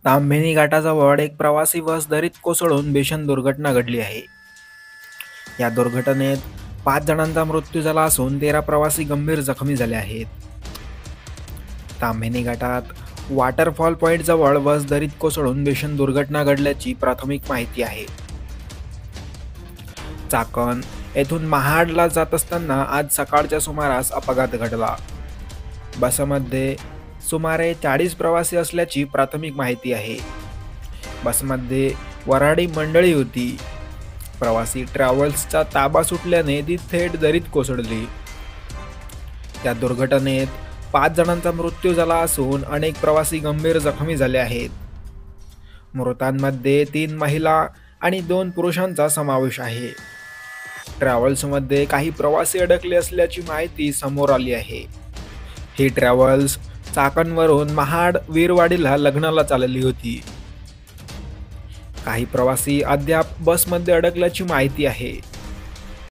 ताम्हिणी घाटाजवळ एक प्रवासी बस दरीत कोसळून भीषण दुर्घटना घडली आहे. या दुर्घटनेत 5 जणांचा मृत्यू झाला असून 13 प्रवासी गंभीर जखमी झाले आहेत. ताम्हिणी घाटात वॉटरफॉल पॉइंट जवळ बस दरीत कोसळून भीषण दुर्घटना घडल्याची प्राथमिक माहिती आहे. चाकण येथून महाडला जात असताना आज सकाळच्या सुमारास अपघात घडला. बसमध्ये सुमारे 40 प्रवासी असल्याची प्राथमिक माहिती आहे. बसमध्ये वऱ्हाडी मंडळी होती. प्रवासी ट्रॅव्हल्सचा ताबा सुटल्याने ती थेट दरीत कोसळली. या दुर्घटनेत 5 जणांचा मृत्यू झाला असून अनेक प्रवासी गंभीर जखमी झाले आहेत. मृतांमध्ये 3 महिला आणि 2 पुरुषांचा समावेश आहे. ट्रॅव्हल्समध्ये काही प्रवासी अडकले असल्याची माहिती समोर आली आहे. ही ट्रॅव्हल्स चाकणवरून महाड वीरवाडीला लग्नाला चालली होती. काही प्रवासी अद्याप बसमध्ये अडकल्याची माहिती आहे.